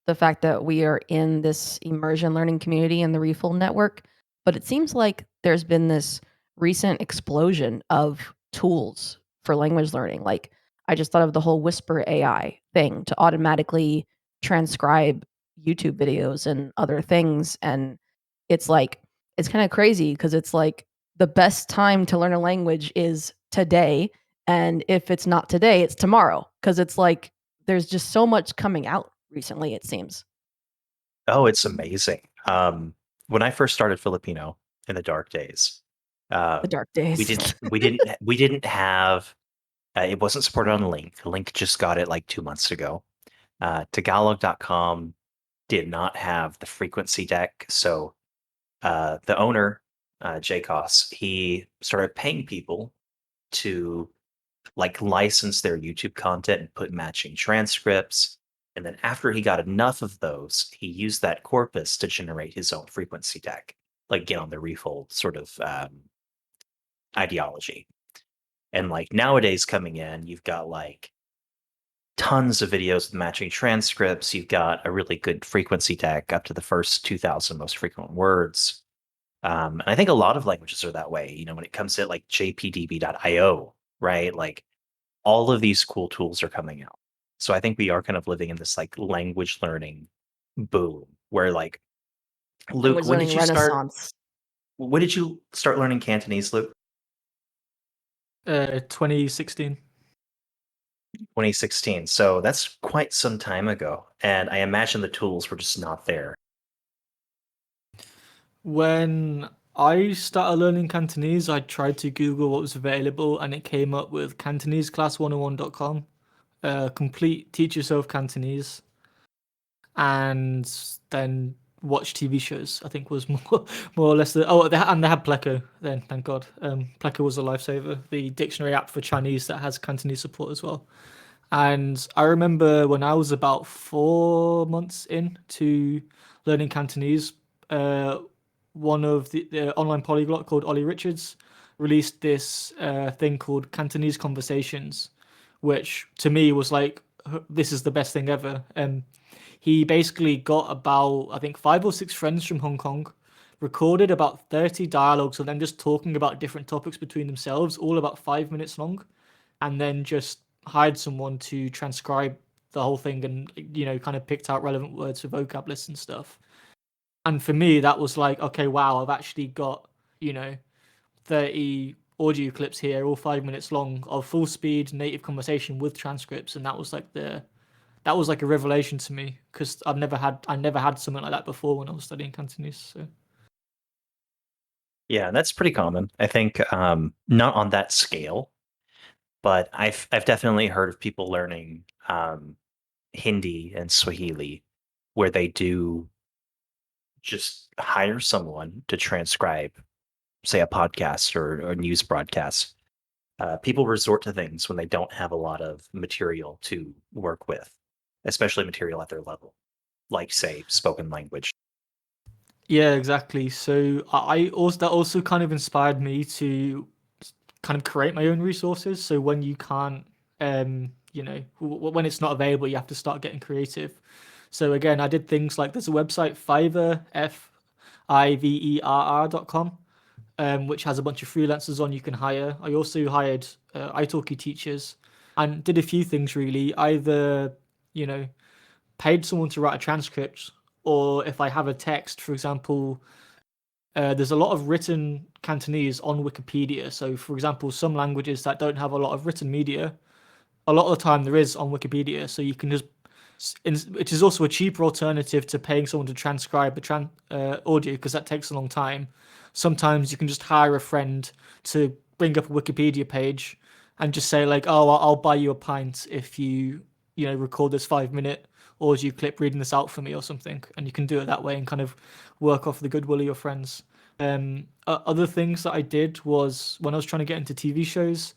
the fact that we are in this immersion learning community in the Refold network, but it seems like there's been this recent explosion of tools for language learning. Like, I just thought of the whole Whisper AI thing to automatically transcribe YouTube videos and other things. And it's like, it's kind of crazy because it's like the best time to learn a language is today. And if it's not today, it's tomorrow. Because it's like there's just so much coming out recently, it seems. Oh, it's amazing. When I first started Filipino in the dark days, The um, dark we days. didn't we didn't we didn't have it wasn't supported on Link. Link just got it like 2 months ago. Tagalog.com did not have the frequency deck, so the owner JCOS, he started paying people to like license their YouTube content and put matching transcripts. And then after he got enough of those, he used that corpus to generate his own frequency deck, like get on the Refold sort of ideology. And like nowadays coming in, you've got like tons of videos with matching transcripts. You've got a really good frequency deck up to the first 2,000 most frequent words. And I think a lot of languages are that way. When it comes to like jpdb.io, right? Like all of these cool tools are coming out. So I think we are kind of living in this like language learning boom where like Luke, Language learning renaissance. when did you start learning Cantonese, Luke? 2016. 2016. So that's quite some time ago. And I imagine the tools were just not there. When I started learning Cantonese, I tried to Google what was available, and it came up with CantoneseClass101.com, complete teach yourself Cantonese, and then watch TV shows. I think was more or less the and they had Pleco then. Thank God, Pleco was a lifesaver. The dictionary app for Chinese that has Cantonese support as well. And I remember when I was about 4 months into learning Cantonese, one of the online polyglot called Ollie Richards released this thing called Cantonese Conversations, which to me was like, this is the best thing ever. He basically got about, I think, 5 or 6 friends from Hong Kong, recorded about 30 dialogues of them just talking about different topics between themselves, all about 5 minutes long, and then just hired someone to transcribe the whole thing and kind of picked out relevant words for vocab lists and stuff. And for me that was like, okay, wow, I've actually got 30 audio clips here, all 5 minutes long, of full speed native conversation with transcripts. And that was like a revelation to me, because I never had something like that before when I was studying Cantonese. So Yeah, that's pretty common. I think not on that scale, but I've definitely heard of people learning Hindi and Swahili where they do just hire someone to transcribe, say, a podcast or a news broadcast. People resort to things when they don't have a lot of material to work with, especially material at their level, like, say, spoken language. yeah, exactly. So I also that also kind of inspired me to kind of create my own resources. So when you can't, when it's not available, you have to start getting creative. So again, I did things like, there's a website, Fiverr, Fiverr.com, which has a bunch of freelancers on you can hire. I also hired italki teachers and did a few things really. Either, paid someone to write a transcript, or if I have a text, for example, there's a lot of written Cantonese on Wikipedia. So, for example, some languages that don't have a lot of written media, a lot of the time there is on Wikipedia. So you can just, which is also a cheaper alternative to paying someone to transcribe the audio, because that takes a long time. Sometimes you can just hire a friend to bring up a Wikipedia page and just say like, oh, I'll buy you a pint if you record this 5 minute audio clip reading this out for me or something. And you can do it that way and kind of work off the goodwill of your friends. Other things that I did was, when I was trying to get into TV shows,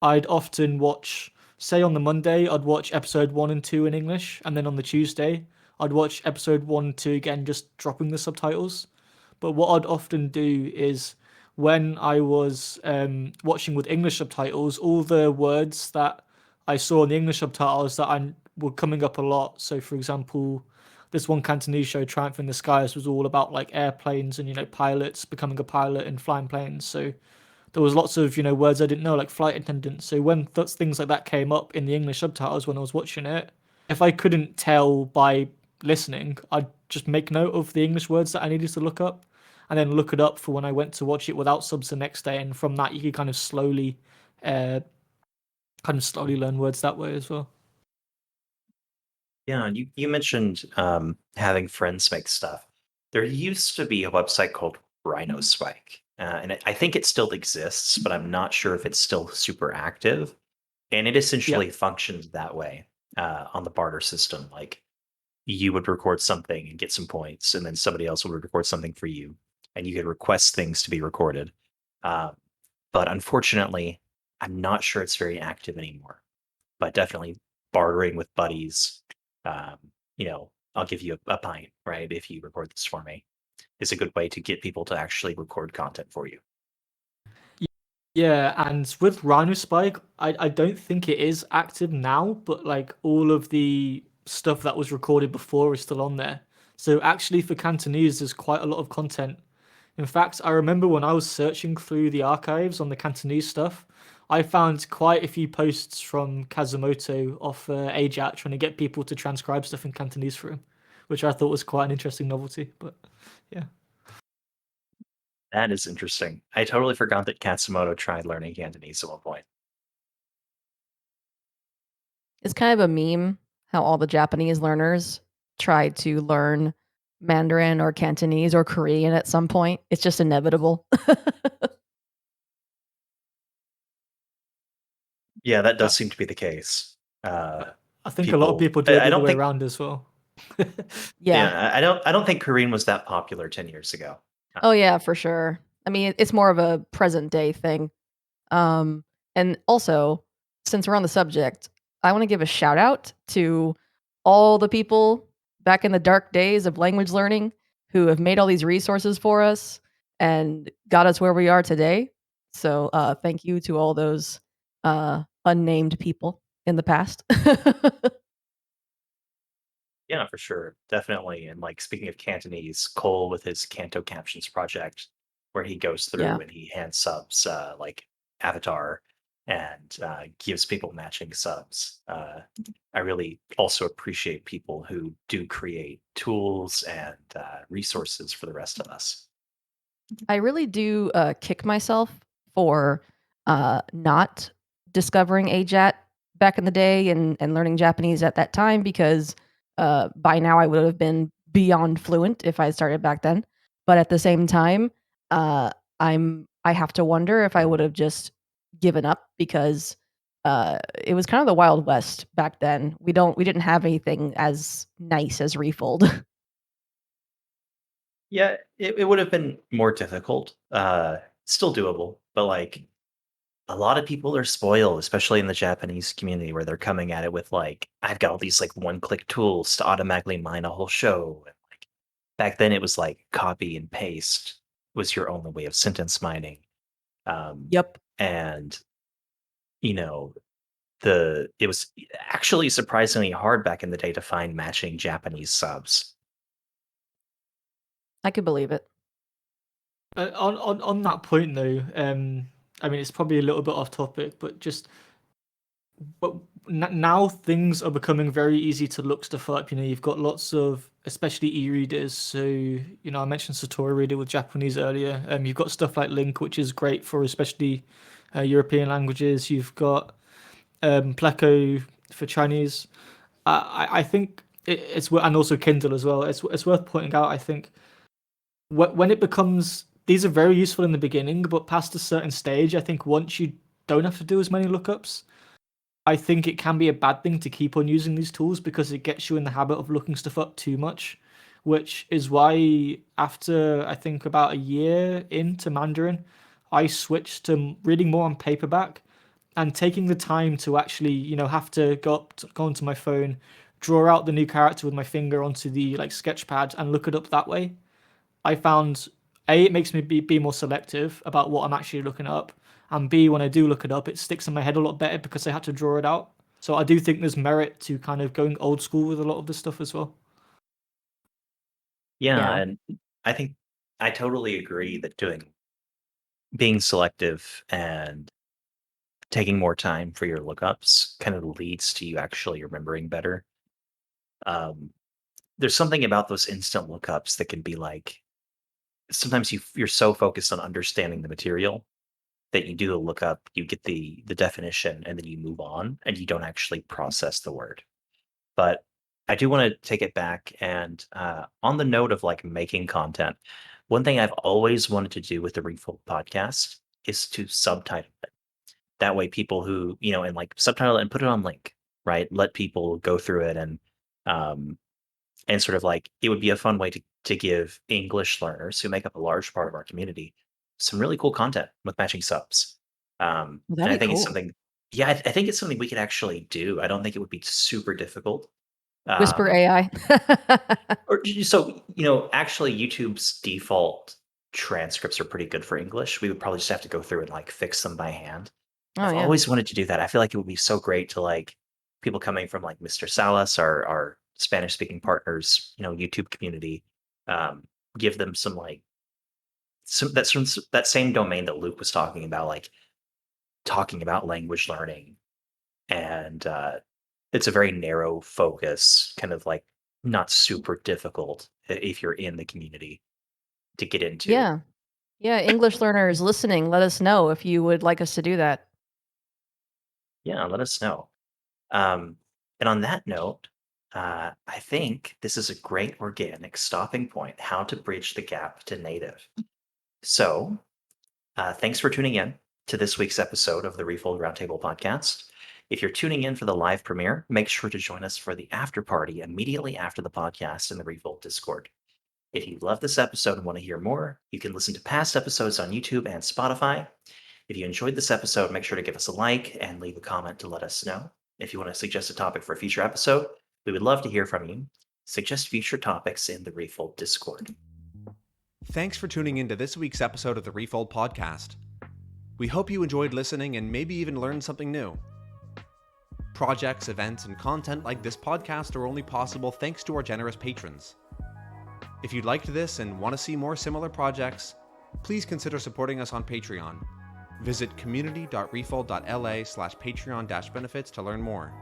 I'd often watch, say on the Monday, I'd watch episode 1 and 2 in English, and then on the Tuesday, I'd watch episode 1 and 2 again, just dropping the subtitles. But what I'd often do is, when I was watching with English subtitles, all the words that I saw in the English subtitles were coming up a lot. So, for example, this one Cantonese show, Triumph in the Skies, was all about like airplanes and pilots becoming a pilot and flying planes. So there was lots of words I didn't know, like flight attendant. So when things like that came up in the English subtitles when I was watching it, if I couldn't tell by listening, I'd just make note of the English words that I needed to look up, and then look it up for when I went to watch it without subs the next day. And from that, you could kind of slowly learn words that way as well. Yeah, you mentioned having friends make stuff. There used to be a website called Rhino Spike, and I think it still exists, but I'm not sure if it's still super active. And it essentially functions that way on the barter system. Like you would record something and get some points, and then somebody else would record something for you. and you could request things to be recorded. Uh, but unfortunately, I'm not sure it's very active anymore. But definitely bartering with buddies, um, I'll give you a pint, right? If you record this for me, is a good way to get people to actually record content for you. Yeah, and with Rhino Spike, I don't think it is active now, but like all of the stuff that was recorded before is still on there. So actually for Cantonese, there's quite a lot of content. In fact, I remember when I was searching through the archives on the Cantonese stuff, I found quite a few posts from Kazumoto off AJAT trying to get people to transcribe stuff in Cantonese for him, which I thought was quite an interesting novelty. But yeah. That is interesting. I totally forgot that Katsumoto tried learning Cantonese at one point. It's kind of a meme how all the Japanese learners try to learn Mandarin or Cantonese or Korean at some point. It's just inevitable. Yeah, that does Uh, seem to be the case. I think a lot of people do it I the other don't way think, around as well. Yeah. yeah, I don't think Korean was that popular 10 years ago. Oh yeah, for sure. I mean, it's more of a present day thing. Um, and also, since we're on the subject, I want to give a shout out to all the people back in the dark days of language learning who have made all these resources for us and got us where we are today. So, thank you to all those unnamed people in the past. Yeah, for sure. Definitely. And like speaking of Cantonese, Cole with his Canto Captions project, where he goes Yeah. through and he hand subs like Avatar and gives people matching subs. I really also appreciate people who do create tools and resources for the rest of us. I really do kick myself for not discovering AJAT back in the day and learning Japanese at that time because by now I would have been beyond fluent if I had started back then. But at the same time, uh, I have to wonder if I would have just given up because it was kind of the Wild West back then. We didn't have anything as nice as Refold. Yeah, it would have been more difficult. Still doable, but like a lot of people are spoiled, especially in the Japanese community, where they're coming at it with like, I've got all these like one-click tools to automatically mine a whole show. And like back then, it was like copy and paste was your only way of sentence mining. Yep. And you know, the it was actually surprisingly hard back in the day to find matching Japanese subs. I could believe it. On that point though, I mean it's probably a little bit off topic, but just but now things are becoming very easy to look stuff up. You know, you've got lots of, especially e-readers. So, you know, I mentioned Satori Reader with Japanese earlier. You've got stuff like Link, which is great for especially European languages. You've got Pleco for Chinese. I think and also Kindle as well. It's worth pointing out. I think when it becomes, these are very useful in the beginning, but past a certain stage, I think once you don't have to do as many lookups, I think it can be a bad thing to keep on using these tools because it gets you in the habit of looking stuff up too much, which is why after I think about a year into Mandarin, I switched to reading more on paperback and taking the time to actually, you know, have to go onto my phone, draw out the new character with my finger onto the like sketch pad and look it up that way. I found A, it makes me be more selective about what I'm actually looking up, and B, when I do look it up, it sticks in my head a lot better because I had to draw it out. So I do think there's merit to kind of going old school with a lot of this stuff as well. Yeah, Yeah. and I think I totally agree that being selective and taking more time for your lookups kind of leads to you actually remembering better. Um, there's something about those instant lookups that can be like sometimes you're so focused on understanding the material that you do the lookup, you get the definition, and then you move on, and you don't actually process the word. But I do want to take it back and on the note of like making content, one thing I've always wanted to do with the Refold podcast is to subtitle it. That way people who, and like subtitle it and put it on link, right? Let people go through it and um And sort of like it would be a fun way to give English learners who make up a large part of our community some really cool content with matching subs. Well, And that'd I be think it's cool. something, yeah, I think it's something we could actually do. I don't think it would be super difficult. Whisper Um, AI. so, actually, YouTube's default transcripts are pretty good for English. We would probably just have to go through and like fix them by hand. Oh I've yeah. always wanted to do that. I feel like it would be so great to like people coming from like Mr. Salas, our Spanish speaking partners, YouTube community, um, give them some like that same domain that Luke was talking about, like talking about language learning, and it's a very narrow focus, kind of like not super difficult if you're in the community to get into. Yeah. Yeah, English learners listening, let us know if you would like us to do that. Yeah, let us know. Um, and on that note, I think this is a great organic stopping point, how to bridge the gap to native. So, thanks for tuning in to this week's episode of the Refold Roundtable podcast. If you're tuning in for the live premiere, make sure to join us for the after party immediately after the podcast in the Refold Discord. If you love this episode and want to hear more, you can listen to past episodes on YouTube and Spotify. If you enjoyed this episode, make sure to give us a like and leave a comment to let us know. If you want to suggest a topic for a future episode, we would love to hear from you. Suggest future topics in the Refold Discord. Thanks for tuning in to this week's episode of the Refold Podcast. We hope you enjoyed listening and maybe even learned something new. Projects, events, and content like this podcast are only possible thanks to our generous patrons. If you liked this and want to see more similar projects, please consider supporting us on Patreon. Visit community.refold.la/Patreon-benefits to learn more.